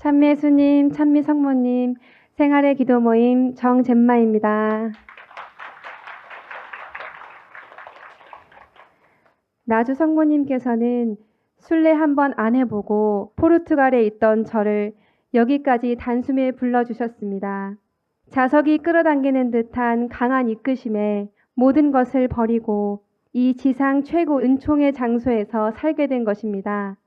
참미예수님, 참미성모님, 생활의 기도 모임 정잼마입니다. 나주 성모님께서는 순례 한번 안 해보고 포르투갈에 있던 저를 여기까지 단숨에 불러주셨습니다. 자석이 끌어당기는 듯한 강한 이끄심에 모든 것을 버리고 이 지상 최고 은총의 장소에서 살게 된 것입니다.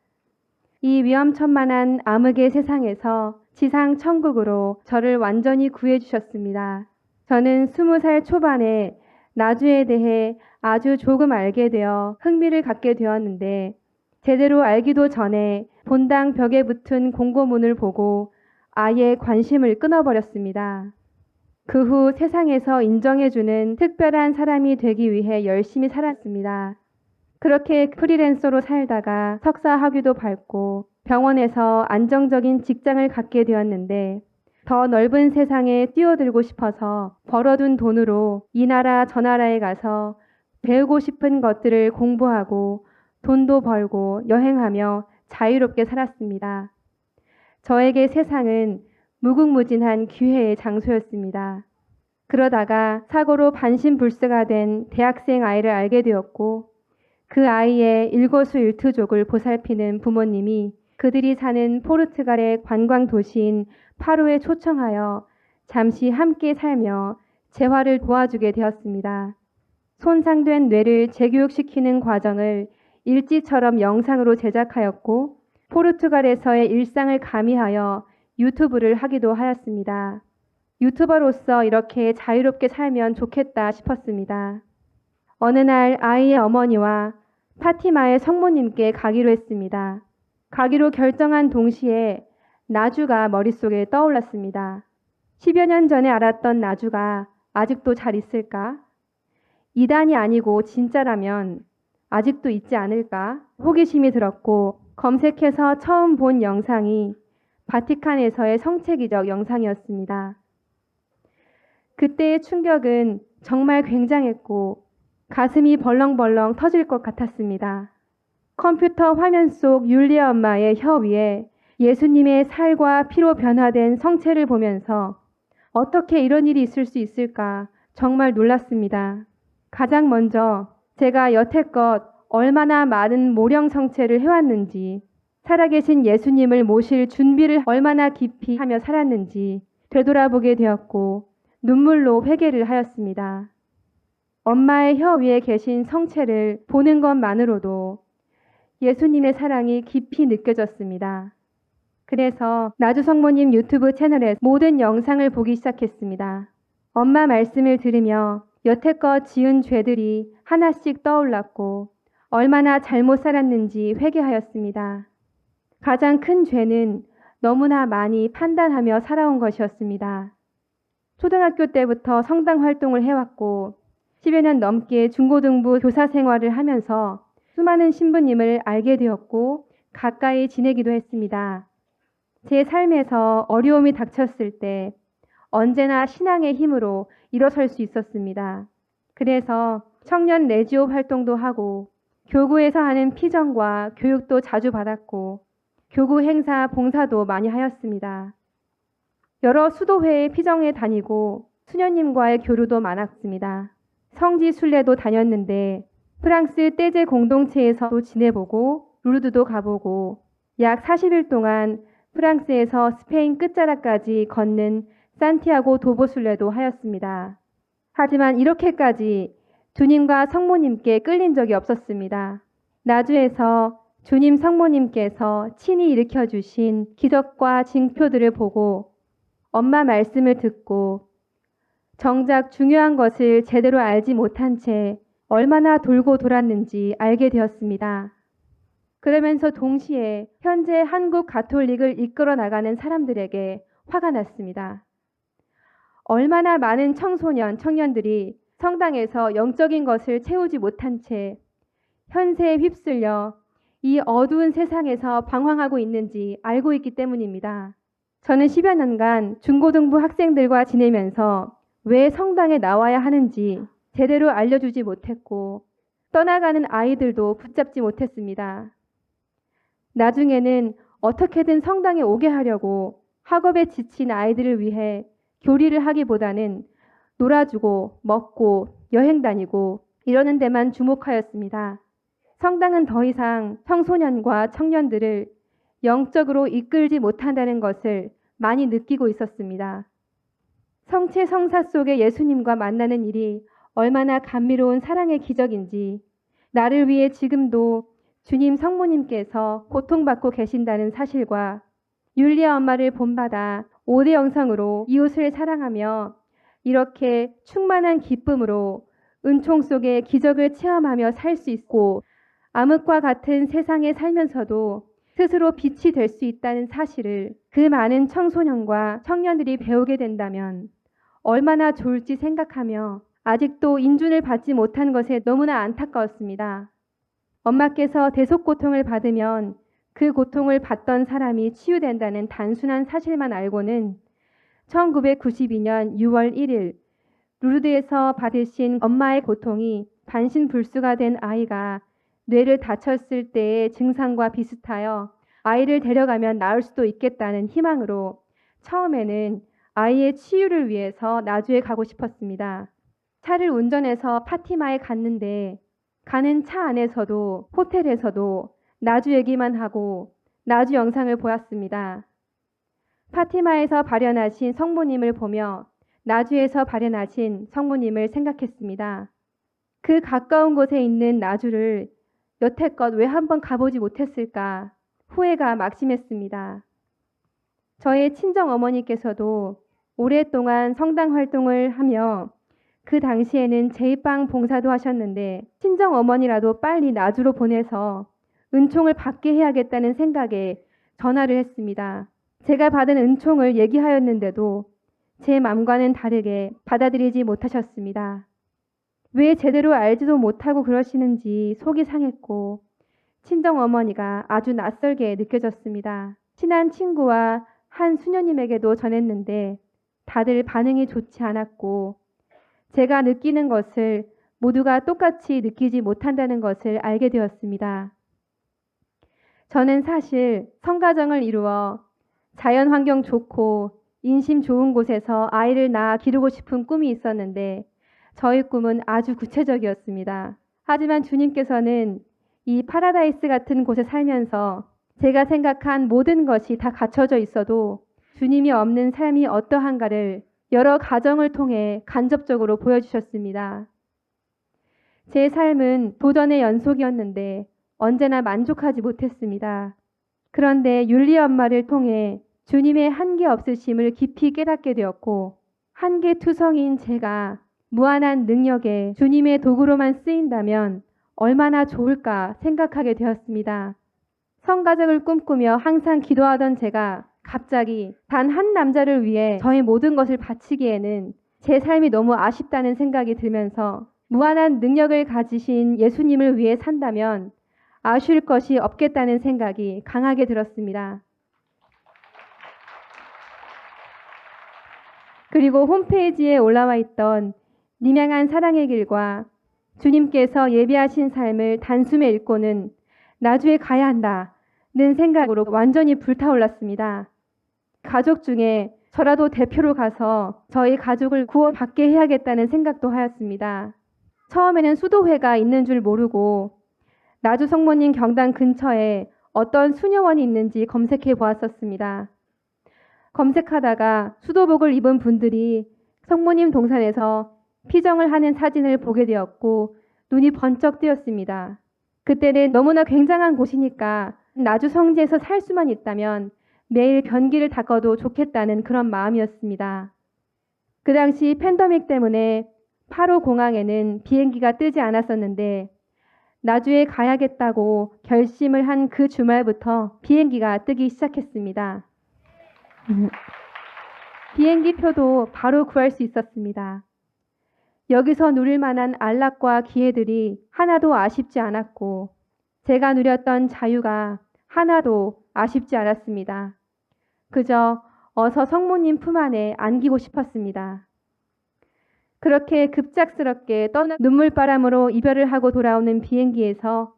이 위험천만한 암흑의 세상에서 지상 천국으로 저를 완전히 구해주셨습니다. 저는 20살 초반에 나주에 대해 아주 조금 알게 되어 흥미를 갖게 되었는데 제대로 알기도 전에 본당 벽에 붙은 공고문을 보고 아예 관심을 끊어버렸습니다. 그 후 세상에서 인정해주는 특별한 사람이 되기 위해 열심히 살았습니다. 그렇게 프리랜서로 살다가 석사 학위도 밟고 병원에서 안정적인 직장을 갖게 되었는데 더 넓은 세상에 뛰어들고 싶어서 벌어둔 돈으로 이 나라 저 나라에 가서 배우고 싶은 것들을 공부하고 돈도 벌고 여행하며 자유롭게 살았습니다. 저에게 세상은 무궁무진한 기회의 장소였습니다. 그러다가 사고로 반신불수가 된 대학생 아이를 알게 되었고 그 아이의 일거수일투족을 보살피는 부모님이 그들이 사는 포르투갈의 관광 도시인 파루에 초청하여 잠시 함께 살며 재활을 도와주게 되었습니다. 손상된 뇌를 재교육시키는 과정을 일지처럼 영상으로 제작하였고 포르투갈에서의 일상을 가미하여 유튜브를 하기도 하였습니다. 유튜버로서 이렇게 자유롭게 살면 좋겠다 싶었습니다. 어느 날 아이의 어머니와 파티마의 성모님께 가기로 했습니다. 가기로 결정한 동시에 나주가 머릿속에 떠올랐습니다. 10여 년 전에 알았던 나주가 아직도 잘 있을까? 이단이 아니고 진짜라면 아직도 있지 않을까? 호기심이 들었고 검색해서 처음 본 영상이 바티칸에서의 성체기적 영상이었습니다. 그때의 충격은 정말 굉장했고 가슴이 벌렁벌렁 터질 것 같았습니다. 컴퓨터 화면 속 율리아 엄마의 혀 위에 예수님의 살과 피로 변화된 성체를 보면서 어떻게 이런 일이 있을 수 있을까 정말 놀랐습니다. 가장 먼저 제가 여태껏 얼마나 많은 모령 성체를 해왔는지, 살아계신 예수님을 모실 준비를 얼마나 깊이 하며 살았는지 되돌아보게 되었고 눈물로 회개를 하였습니다. 엄마의 혀 위에 계신 성체를 보는 것만으로도 예수님의 사랑이 깊이 느껴졌습니다. 그래서 나주 성모님 유튜브 채널에 모든 영상을 보기 시작했습니다. 엄마 말씀을 들으며 여태껏 지은 죄들이 하나씩 떠올랐고 얼마나 잘못 살았는지 회개하였습니다. 가장 큰 죄는 너무나 많이 판단하며 살아온 것이었습니다. 초등학교 때부터 성당 활동을 해왔고 10여 년 넘게 중고등부 교사 생활을 하면서 수많은 신부님을 알게 되었고 가까이 지내기도 했습니다. 제 삶에서 어려움이 닥쳤을 때 언제나 신앙의 힘으로 일어설 수 있었습니다. 그래서 청년 레지오 활동도 하고 교구에서 하는 피정과 교육도 자주 받았고 교구 행사 봉사도 많이 하였습니다. 여러 수도회의 피정에 다니고 수녀님과의 교류도 많았습니다. 성지 순례도 다녔는데 프랑스 떼제 공동체에서도 지내보고 루르드도 가보고 약 40일 동안 프랑스에서 스페인 끝자락까지 걷는 산티아고 도보 순례도 하였습니다. 하지만 이렇게까지 주님과 성모님께 끌린 적이 없었습니다. 나주에서 주님 성모님께서 친히 일으켜주신 기적과 징표들을 보고 엄마 말씀을 듣고 정작 중요한 것을 제대로 알지 못한 채 얼마나 돌고 돌았는지 알게 되었습니다. 그러면서 동시에 현재 한국 가톨릭을 이끌어 나가는 사람들에게 화가 났습니다. 얼마나 많은 청소년, 청년들이 성당에서 영적인 것을 채우지 못한 채 현세에 휩쓸려 이 어두운 세상에서 방황하고 있는지 알고 있기 때문입니다. 저는 10여 년간 중고등부 학생들과 지내면서 왜 성당에 나와야 하는지 제대로 알려주지 못했고 떠나가는 아이들도 붙잡지 못했습니다. 나중에는 어떻게든 성당에 오게 하려고 학업에 지친 아이들을 위해 교리를 하기보다는 놀아주고 먹고 여행 다니고 이러는 데만 주목하였습니다. 성당은 더 이상 청소년과 청년들을 영적으로 이끌지 못한다는 것을 많이 느끼고 있었습니다. 성체 성사 속의 예수님과 만나는 일이 얼마나 감미로운 사랑의 기적인지, 나를 위해 지금도 주님 성모님께서 고통받고 계신다는 사실과 율리아 엄마를 본받아 5대 영성으로 이웃을 사랑하며 이렇게 충만한 기쁨으로 은총 속의 기적을 체험하며 살 수 있고 암흑과 같은 세상에 살면서도 스스로 빛이 될 수 있다는 사실을 그 많은 청소년과 청년들이 배우게 된다면 얼마나 좋을지 생각하며 아직도 인준을 받지 못한 것에 너무나 안타까웠습니다. 엄마께서 대속고통을 받으면 그 고통을 받던 사람이 치유된다는 단순한 사실만 알고는 1992년 6월 1일 루르드에서 받으신 엄마의 고통이 반신불수가 된 아이가 뇌를 다쳤을 때의 증상과 비슷하여 아이를 데려가면 나을 수도 있겠다는 희망으로 처음에는 아이의 치유를 위해서 나주에 가고 싶었습니다. 차를 운전해서 파티마에 갔는데 가는 차 안에서도 호텔에서도 나주 얘기만 하고 나주 영상을 보았습니다. 파티마에서 발현하신 성모님을 보며 나주에서 발현하신 성모님을 생각했습니다. 그 가까운 곳에 있는 나주를 여태껏 왜 한번 가보지 못했을까 후회가 막심했습니다. 저의 친정 어머니께서도 오랫동안 성당 활동을 하며 그 당시에는 제2방 봉사도 하셨는데 친정 어머니라도 빨리 나주로 보내서 은총을 받게 해야겠다는 생각에 전화를 했습니다. 제가 받은 은총을 얘기하였는데도 제 마음과는 다르게 받아들이지 못하셨습니다. 왜 제대로 알지도 못하고 그러시는지 속이 상했고 친정 어머니가 아주 낯설게 느껴졌습니다. 친한 친구와 한 수녀님에게도 전했는데 다들 반응이 좋지 않았고 제가 느끼는 것을 모두가 똑같이 느끼지 못한다는 것을 알게 되었습니다. 저는 사실 성가정을 이루어 자연 환경 좋고 인심 좋은 곳에서 아이를 낳아 기르고 싶은 꿈이 있었는데 저의 꿈은 아주 구체적이었습니다. 하지만 주님께서는 이 파라다이스 같은 곳에 살면서 제가 생각한 모든 것이 다 갖춰져 있어도 주님이 없는 삶이 어떠한가를 여러 가정을 통해 간접적으로 보여주셨습니다. 제 삶은 도전의 연속이었는데 언제나 만족하지 못했습니다. 그런데 율리아 엄마를 통해 주님의 한계 없으심을 깊이 깨닫게 되었고 한계투성인 제가 무한한 능력에 주님의 도구로만 쓰인다면 얼마나 좋을까 생각하게 되었습니다. 성가정을 꿈꾸며 항상 기도하던 제가 갑자기 단 한 남자를 위해 저의 모든 것을 바치기에는 제 삶이 너무 아쉽다는 생각이 들면서 무한한 능력을 가지신 예수님을 위해 산다면 아쉬울 것이 없겠다는 생각이 강하게 들었습니다. 그리고 홈페이지에 올라와 있던 님 향한 사랑의 길과 주님께서 예비하신 삶을 단숨에 읽고는 나주에 가야 한다는 생각으로 완전히 불타올랐습니다. 가족 중에 저라도 대표로 가서 저희 가족을 구원받게 해야겠다는 생각도 하였습니다. 처음에는 수도회가 있는 줄 모르고 나주 성모님 경당 근처에 어떤 수녀원이 있는지 검색해 보았었습니다. 검색하다가 수도복을 입은 분들이 성모님 동산에서 피정을 하는 사진을 보게 되었고 눈이 번쩍 뜨였습니다. 그때는 너무나 굉장한 곳이니까 나주 성지에서 살 수만 있다면 매일 변기를 닦아도 좋겠다는 그런 마음이었습니다. 그 당시 팬데믹 때문에 8호 공항에는 비행기가 뜨지 않았었는데 나주에 가야겠다고 결심을 한 그 주말부터 비행기가 뜨기 시작했습니다. 비행기 표도 바로 구할 수 있었습니다. 여기서 누릴 만한 안락과 기회들이 하나도 아쉽지 않았고 제가 누렸던 자유가 하나도 아쉽지 않았습니다. 그저 어서 성모님 품 안에 안기고 싶었습니다. 그렇게 급작스럽게 떠나 눈물바람으로 이별을 하고 돌아오는 비행기에서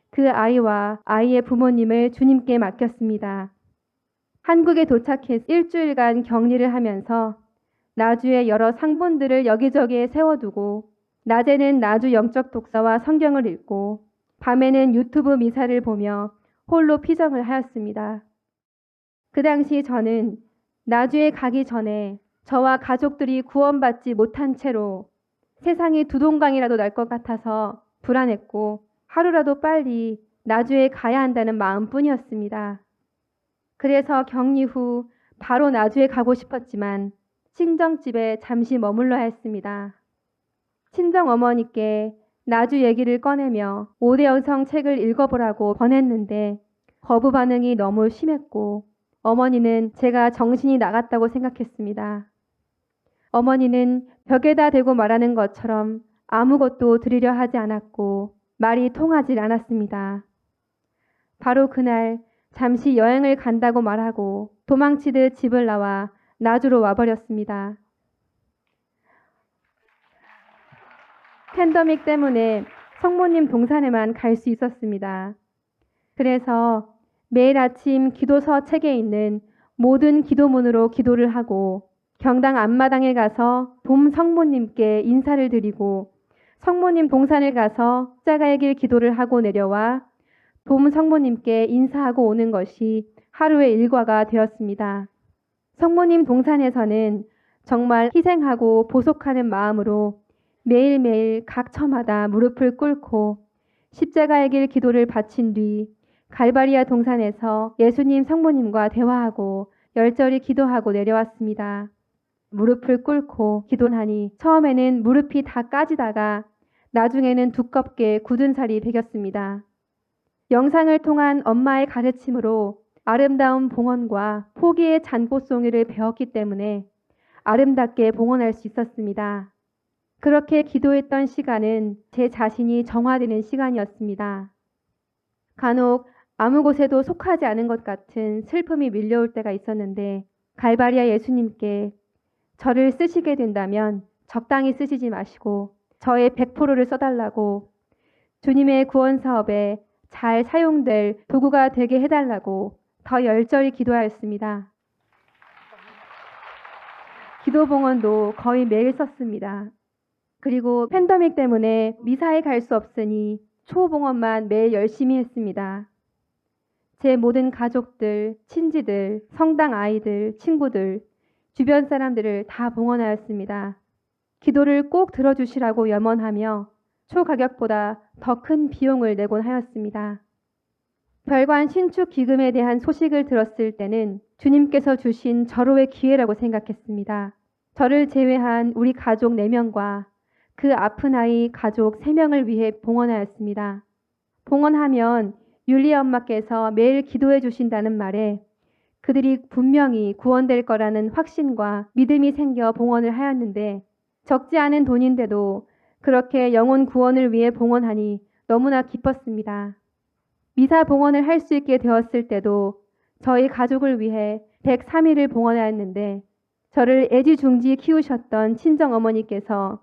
그 아이와 아이의 부모님을 주님께 맡겼습니다. 한국에 도착해서 일주일간 격리를 하면서 나주의 여러 상본들을 여기저기에 세워두고 낮에는 나주 영적 독서와 성경을 읽고 밤에는 유튜브 미사를 보며 홀로 피정을 하였습니다. 그 당시 저는 나주에 가기 전에 저와 가족들이 구원받지 못한 채로 세상이 두동강이라도 날 것 같아서 불안했고 하루라도 빨리 나주에 가야 한다는 마음뿐이었습니다. 그래서 격리 후 바로 나주에 가고 싶었지만 친정집에 잠시 머물러야 했습니다. 친정어머니께 나주 얘기를 꺼내며 오대영성 책을 읽어보라고 권했는데 거부 반응이 너무 심했고 어머니는 제가 정신이 나갔다고 생각했습니다. 어머니는 벽에다 대고 말하는 것처럼 아무것도 드리려 하지 않았고 말이 통하지 않았습니다. 바로 그날 잠시 여행을 간다고 말하고 도망치듯 집을 나와 나주로 와버렸습니다. 팬데믹 때문에 성모님 동산에만 갈 수 있었습니다. 그래서 매일 아침 기도서 책에 있는 모든 기도문으로 기도를 하고 경당 앞마당에 가서 돔 성모님께 인사를 드리고 성모님 동산을 가서 십자가의 길 기도를 하고 내려와 돔 성모님께 인사하고 오는 것이 하루의 일과가 되었습니다. 성모님 동산에서는 정말 희생하고 보속하는 마음으로 매일매일 각 처마다 무릎을 꿇고 십자가의 길 기도를 바친 뒤 갈바리아 동산에서 예수님 성모님과 대화하고 열절히 기도하고 내려왔습니다. 무릎을 꿇고 기도하니 처음에는 무릎이 다 까지다가 나중에는 두껍게 굳은 살이 배겼습니다. 영상을 통한 엄마의 가르침으로 아름다운 봉헌과 포기의 잔꽃송이를 배웠기 때문에 아름답게 봉헌할 수 있었습니다. 그렇게 기도했던 시간은 제 자신이 정화되는 시간이었습니다. 간혹 아무 곳에도 속하지 않은 것 같은 슬픔이 밀려올 때가 있었는데 갈바리아 예수님께 저를 쓰시게 된다면 적당히 쓰시지 마시고 저의 100%를 써달라고 주님의 구원 사업에 잘 사용될 도구가 되게 해달라고 더 열절히 기도하였습니다. 기도 봉헌도 거의 매일 썼습니다. 그리고 팬데믹 때문에 미사에 갈 수 없으니 초봉헌만 매일 열심히 했습니다. 제 모든 가족들, 친지들, 성당 아이들, 친구들, 주변 사람들을 다 봉헌하였습니다. 기도를 꼭 들어주시라고 염원하며 초가격보다 더 큰 비용을 내곤 하였습니다. 별관 신축 기금에 대한 소식을 들었을 때는 주님께서 주신 절호의 기회라고 생각했습니다. 저를 제외한 우리 가족 4명과 그 아픈 아이 가족 3명을 위해 봉헌하였습니다. 봉헌하면 율리아 엄마께서 매일 기도해 주신다는 말에 그들이 분명히 구원될 거라는 확신과 믿음이 생겨 봉헌을 하였는데 적지 않은 돈인데도 그렇게 영혼 구원을 위해 봉헌하니 너무나 기뻤습니다. 미사 봉헌을 할 수 있게 되었을 때도 저희 가족을 위해 103일을 봉헌하였는데 저를 애지중지 키우셨던 친정어머니께서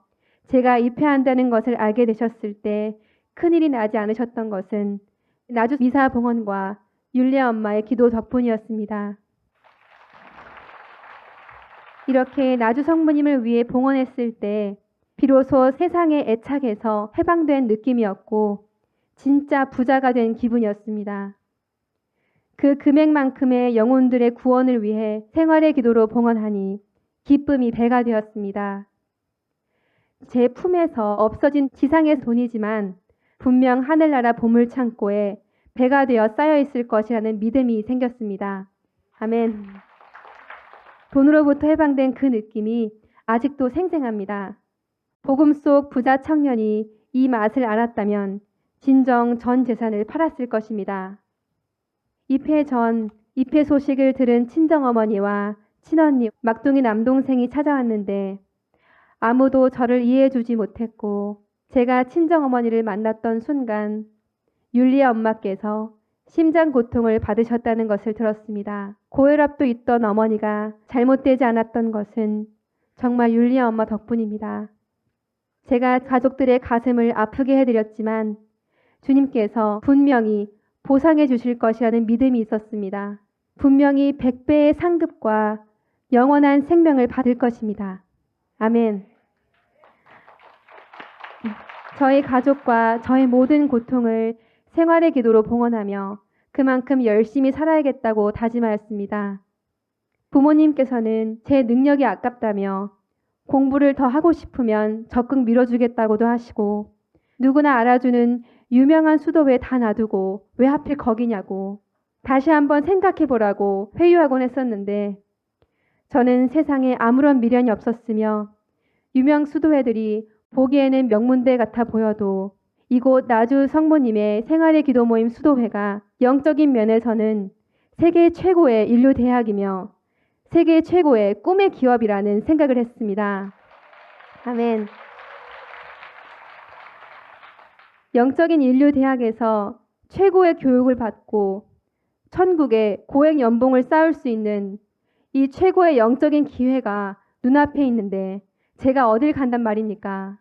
제가 입회한다는 것을 알게 되셨을 때 큰일이 나지 않으셨던 것은 나주 미사 봉헌과 율리아 엄마의 기도 덕분이었습니다. 이렇게 나주 성모님을 위해 봉헌했을 때 비로소 세상의 애착에서 해방된 느낌이었고 진짜 부자가 된 기분이었습니다. 그 금액만큼의 영혼들의 구원을 위해 생활의 기도로 봉헌하니 기쁨이 배가 되었습니다. 제 품에서 없어진 지상의 돈이지만 분명 하늘나라 보물창고에 배가 되어 쌓여 있을 것이라는 믿음이 생겼습니다. 아멘. 돈으로부터 해방된 그 느낌이 아직도 생생합니다. 복음 속 부자 청년이 이 맛을 알았다면 진정 전 재산을 팔았을 것입니다. 입회 전 입회 소식을 들은 친정어머니와 친언니, 막둥이 남동생이 찾아왔는데 아무도 저를 이해해주지 못했고 제가 친정어머니를 만났던 순간 율리아 엄마께서 심장 고통을 받으셨다는 것을 들었습니다. 고혈압도 있던 어머니가 잘못되지 않았던 것은 정말 율리아 엄마 덕분입니다. 제가 가족들의 가슴을 아프게 해드렸지만 주님께서 분명히 보상해 주실 것이라는 믿음이 있었습니다. 분명히 100배의 상급과 영원한 생명을 받을 것입니다. 아멘. 저희 가족과 저의 모든 고통을 생활의 기도로 봉헌하며 그만큼 열심히 살아야겠다고 다짐하였습니다. 부모님께서는 제 능력이 아깝다며 공부를 더 하고 싶으면 적극 밀어주겠다고도 하시고 누구나 알아주는 유명한 수도에 다 놔두고 왜 하필 거기냐고 다시 한번 생각해보라고 회유하곤 했었는데 저는 세상에 아무런 미련이 없었으며 유명 수도회들이 보기에는 명문대 같아 보여도 이곳 나주 성모님의 생활의 기도 모임 수도회가 영적인 면에서는 세계 최고의 인류 대학이며 세계 최고의 꿈의 기업이라는 생각을 했습니다. 아멘. 영적인 인류 대학에서 최고의 교육을 받고 천국의 고액 연봉을 쌓을 수 있는 이 최고의 영적인 기회가 눈앞에 있는데 제가 어딜 간단 말입니까?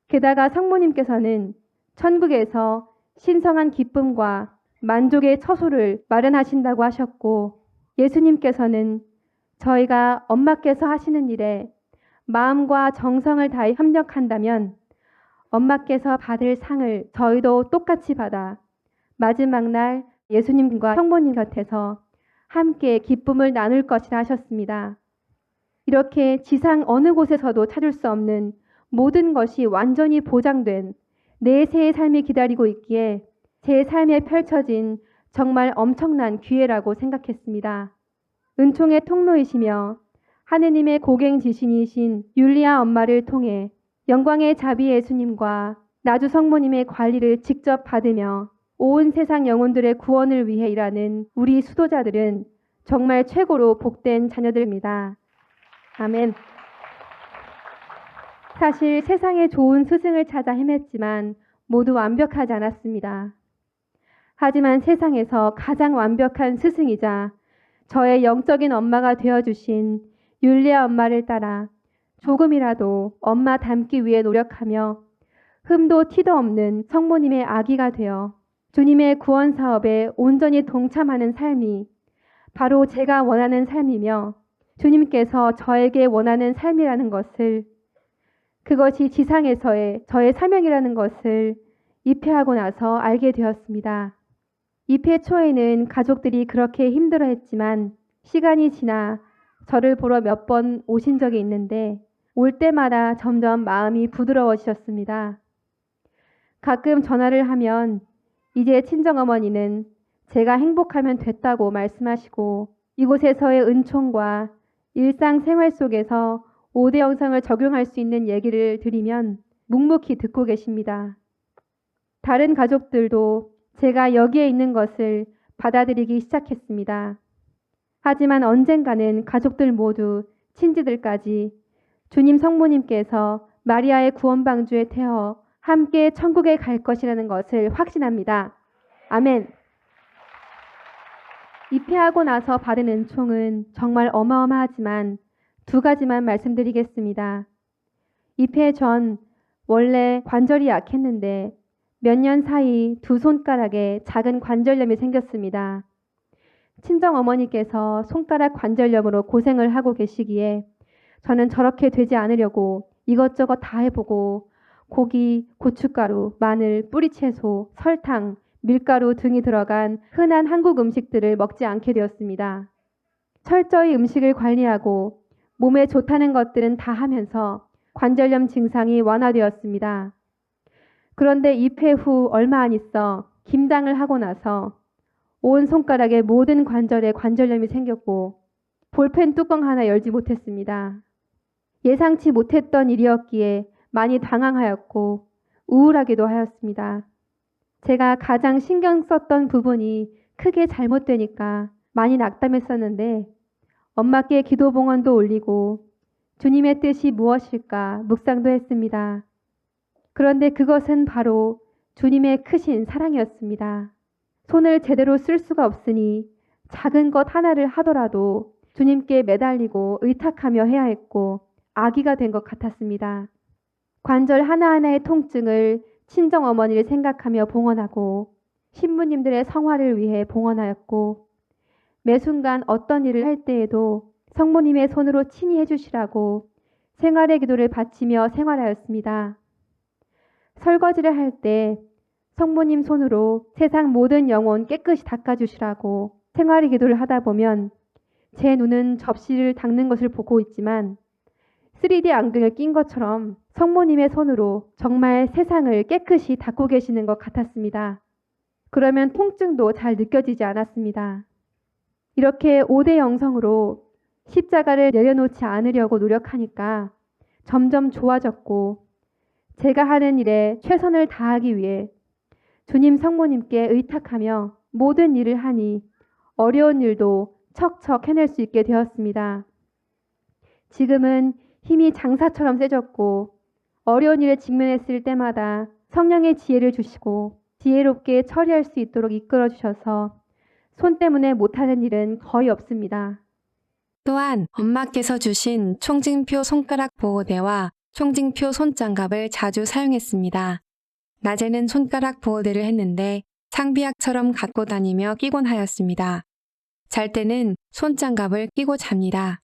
게다가 성모님께서는 천국에서 신성한 기쁨과 만족의 처소를 마련하신다고 하셨고 예수님께서는 저희가 엄마께서 하시는 일에 마음과 정성을 다해 협력한다면 엄마께서 받을 상을 저희도 똑같이 받아 마지막 날 예수님과 성모님 곁에서 함께 기쁨을 나눌 것이라 하셨습니다. 이렇게 지상 어느 곳에서도 찾을 수 없는 모든 것이 완전히 보장된 내 새의 삶이 기다리고 있기에 제 삶에 펼쳐진 정말 엄청난 기회라고 생각했습니다. 은총의 통로이시며 하느님의 고갱지신이신 율리아 엄마를 통해 영광의 자비 예수님과 나주 성모님의 관리를 직접 받으며 온 세상 영혼들의 구원을 위해 일하는 우리 수도자들은 정말 최고로 복된 자녀들입니다. 아멘. 사실 세상에 좋은 스승을 찾아 헤맸지만 모두 완벽하지 않았습니다. 하지만 세상에서 가장 완벽한 스승이자 저의 영적인 엄마가 되어주신 율리아 엄마를 따라 조금이라도 엄마 닮기 위해 노력하며 흠도 티도 없는 성모님의 아기가 되어 주님의 구원 사업에 온전히 동참하는 삶이 바로 제가 원하는 삶이며 주님께서 저에게 원하는 삶이라는 것을 그것이 지상에서의 저의 사명이라는 것을 입회하고 나서 알게 되었습니다. 입회 초에는 가족들이 그렇게 힘들어했지만 시간이 지나 저를 보러 몇 번 오신 적이 있는데 올 때마다 점점 마음이 부드러워지셨습니다. 가끔 전화를 하면 이제 친정어머니는 제가 행복하면 됐다고 말씀하시고 이곳에서의 은총과 일상생활 속에서 5대 영상을 적용할 수 있는 얘기를 드리면 묵묵히 듣고 계십니다. 다른 가족들도 제가 여기에 있는 것을 받아들이기 시작했습니다. 하지만 언젠가는 가족들 모두 친지들까지 주님 성모님께서 마리아의 구원방주에 태어 함께 천국에 갈 것이라는 것을 확신합니다. 아멘. 입회하고 나서 받은 은총은 정말 어마어마하지만 두 가지만 말씀드리겠습니다. 입회 전 원래 관절이 약했는데 몇 년 사이 두 손가락에 작은 관절염이 생겼습니다. 친정 어머니께서 손가락 관절염으로 고생을 하고 계시기에 저는 저렇게 되지 않으려고 이것저것 다 해보고 고기, 고춧가루, 마늘, 뿌리채소, 설탕, 밀가루 등이 들어간 흔한 한국 음식들을 먹지 않게 되었습니다. 철저히 음식을 관리하고 몸에 좋다는 것들은 다 하면서 관절염 증상이 완화되었습니다. 그런데 입회 후 얼마 안 있어 김장을 하고 나서 온 손가락의 모든 관절에 관절염이 생겼고 볼펜 뚜껑 하나 열지 못했습니다. 예상치 못했던 일이었기에 많이 당황하였고 우울하기도 하였습니다. 제가 가장 신경 썼던 부분이 크게 잘못되니까 많이 낙담했었는데 엄마께 기도 봉헌도 올리고 주님의 뜻이 무엇일까 묵상도 했습니다. 그런데 그것은 바로 주님의 크신 사랑이었습니다. 손을 제대로 쓸 수가 없으니 작은 것 하나를 하더라도 주님께 매달리고 의탁하며 해야 했고 아기가 된 것 같았습니다. 관절 하나하나의 통증을 친정어머니를 생각하며 봉헌하고 신부님들의 성화를 위해 봉헌하였고 매 순간 어떤 일을 할 때에도 성모님의 손으로 친히 해주시라고 생활의 기도를 바치며 생활하였습니다. 설거지를 할 때 성모님 손으로 세상 모든 영혼 깨끗이 닦아주시라고 생활의 기도를 하다 보면 제 눈은 접시를 닦는 것을 보고 있지만 3D 안경을 낀 것처럼 성모님의 손으로 정말 세상을 깨끗이 닦고 계시는 것 같았습니다. 그러면 통증도 잘 느껴지지 않았습니다. 이렇게 5대 영성으로 십자가를 내려놓지 않으려고 노력하니까 점점 좋아졌고 제가 하는 일에 최선을 다하기 위해 주님 성모님께 의탁하며 모든 일을 하니 어려운 일도 척척 해낼 수 있게 되었습니다. 지금은 힘이 장사처럼 세졌고 어려운 일에 직면했을 때마다 성령의 지혜를 주시고 지혜롭게 처리할 수 있도록 이끌어 주셔서 손 때문에 못하는 일은 거의 없습니다. 또한 엄마께서 주신 총징표 손가락 보호대와 총징표 손장갑을 자주 사용했습니다. 낮에는 손가락 보호대를 했는데 상비약처럼 갖고 다니며 끼곤 하였습니다. 잘 때는 손장갑을 끼고 잡니다.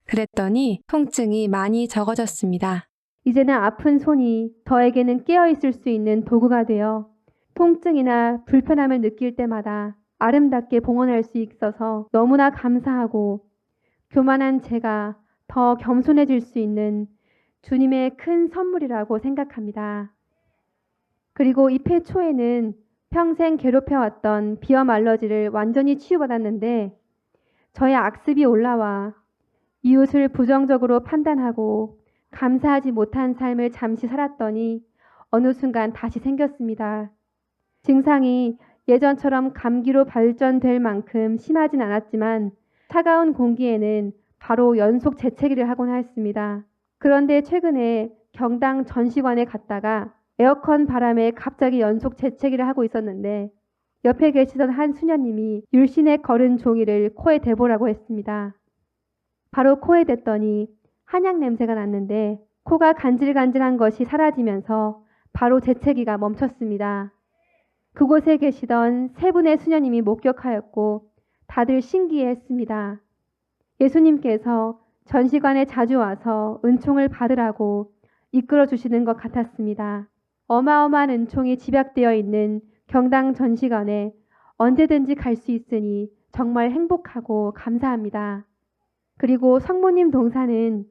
그랬더니 통증이 많이 적어졌습니다. 이제는 아픈 손이 저에게는 깨어있을 수 있는 도구가 되어 통증이나 불편함을 느낄 때마다 아름답게 봉헌할 수 있어서 너무나 감사하고 교만한 제가 더 겸손해질 수 있는 주님의 큰 선물이라고 생각합니다. 그리고 입회 초에는 평생 괴롭혀왔던 비염 알러지를 완전히 치유받았는데 저의 악습이 올라와 이웃을 부정적으로 판단하고 감사하지 못한 삶을 잠시 살았더니 어느 순간 다시 생겼습니다. 증상이 예전처럼 감기로 발전될 만큼 심하진 않았지만 차가운 공기에는 바로 연속 재채기를 하곤 하였습니다. 그런데 최근에 경당 전시관에 갔다가 에어컨 바람에 갑자기 연속 재채기를 하고 있었는데 옆에 계시던 한 수녀님이 율신에 걸은 종이를 코에 대보라고 했습니다. 바로 코에 댔더니 한약 냄새가 났는데 코가 간질간질한 것이 사라지면서 바로 재채기가 멈췄습니다. 그곳에 계시던 세 분의 수녀님이 목격하였고 다들 신기해했습니다. 예수님께서 전시관에 자주 와서 은총을 받으라고 이끌어 주시는 것 같았습니다. 어마어마한 은총이 집약되어 있는 경당 전시관에 언제든지 갈 수 있으니 정말 행복하고 감사합니다. 그리고 성모님 동산은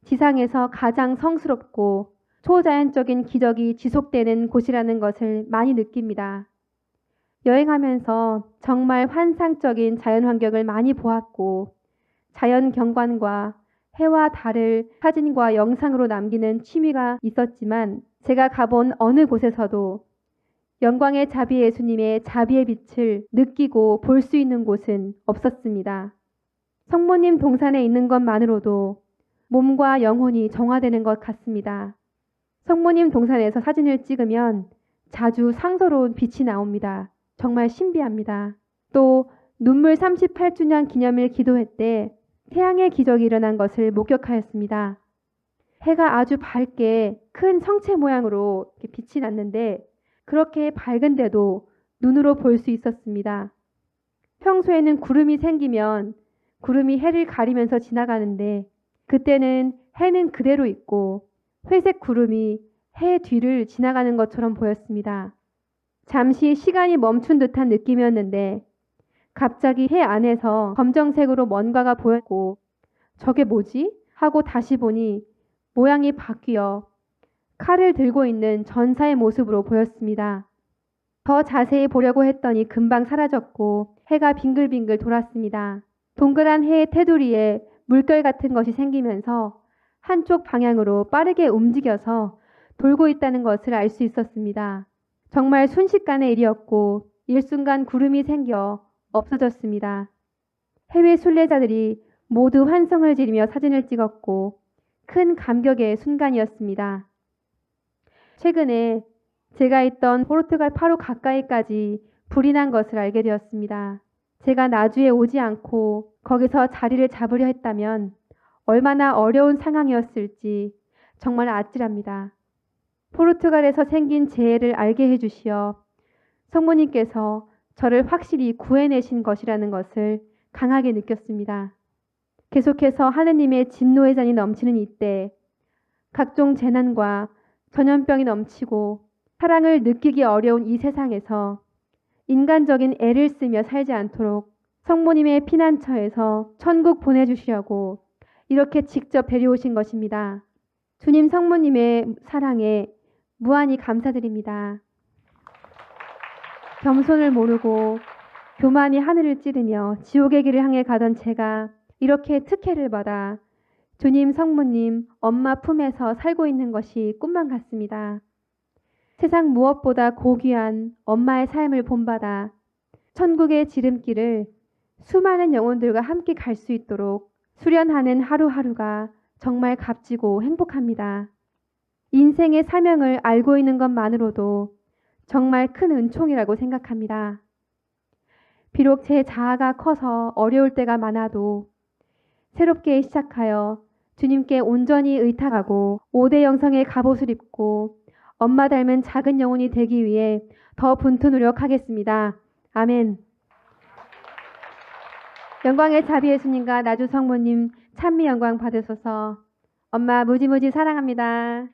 지상에서 가장 성스럽고 초자연적인 기적이 지속되는 곳이라는 것을 많이 느낍니다. 여행하면서 정말 환상적인 자연 환경을 많이 보았고 자연 경관과 해와 달을 사진과 영상으로 남기는 취미가 있었지만 제가 가본 어느 곳에서도 영광의 자비 예수님의 자비의 빛을 느끼고 볼 수 있는 곳은 없었습니다. 성모님 동산에 있는 것만으로도 몸과 영혼이 정화되는 것 같습니다. 성모님 동산에서 사진을 찍으면 자주 상서로운 빛이 나옵니다. 정말 신비합니다. 또 눈물 38주년 기념일 기도회 때 태양의 기적이 일어난 것을 목격하였습니다. 해가 아주 밝게 큰 성체 모양으로 빛이 났는데 그렇게 밝은데도 눈으로 볼 수 있었습니다. 평소에는 구름이 생기면 구름이 해를 가리면서 지나가는데 그때는 해는 그대로 있고 회색 구름이 해 뒤를 지나가는 것처럼 보였습니다. 잠시 시간이 멈춘 듯한 느낌이었는데 갑자기 해 안에서 검정색으로 뭔가가 보였고 저게 뭐지? 하고 다시 보니 모양이 바뀌어 칼을 들고 있는 전사의 모습으로 보였습니다. 더 자세히 보려고 했더니 금방 사라졌고 해가 빙글빙글 돌았습니다. 동그란 해의 테두리에 물결 같은 것이 생기면서 한쪽 방향으로 빠르게 움직여서 돌고 있다는 것을 알 수 있었습니다. 정말 순식간의 일이었고 일순간 구름이 생겨 없어졌습니다. 해외 순례자들이 모두 환성을 지르며 사진을 찍었고 큰 감격의 순간이었습니다. 최근에 제가 있던 포르투갈 파로 가까이까지 불이 난 것을 알게 되었습니다. 제가 나주에 오지 않고 거기서 자리를 잡으려 했다면 얼마나 어려운 상황이었을지 정말 아찔합니다. 포르투갈에서 생긴 재해를 알게 해주시어 성모님께서 저를 확실히 구해내신 것이라는 것을 강하게 느꼈습니다. 계속해서 하느님의 진노의 잔이 넘치는 이때 각종 재난과 전염병이 넘치고 사랑을 느끼기 어려운 이 세상에서 인간적인 애를 쓰며 살지 않도록 성모님의 피난처에서 천국 보내주시려고 이렇게 직접 데려오신 것입니다. 주님 성모님의 사랑에 무한히 감사드립니다. 겸손을 모르고 교만이 하늘을 찌르며 지옥의 길을 향해 가던 제가 이렇게 특혜를 받아 주님 성모님 엄마 품에서 살고 있는 것이 꿈만 같습니다. 세상 무엇보다 고귀한 엄마의 삶을 본받아 천국의 지름길을 수많은 영혼들과 함께 갈 수 있도록 수련하는 하루하루가 정말 값지고 행복합니다. 인생의 사명을 알고 있는 것만으로도 정말 큰 은총이라고 생각합니다. 비록 제 자아가 커서 어려울 때가 많아도 새롭게 시작하여 주님께 온전히 의탁하고 5대 영성의 갑옷을 입고 엄마 닮은 작은 영혼이 되기 위해 더 분투 노력하겠습니다. 아멘. 영광의 자비 예수님과 나주 성모님 찬미 영광 받으소서. 엄마 무지무지 사랑합니다.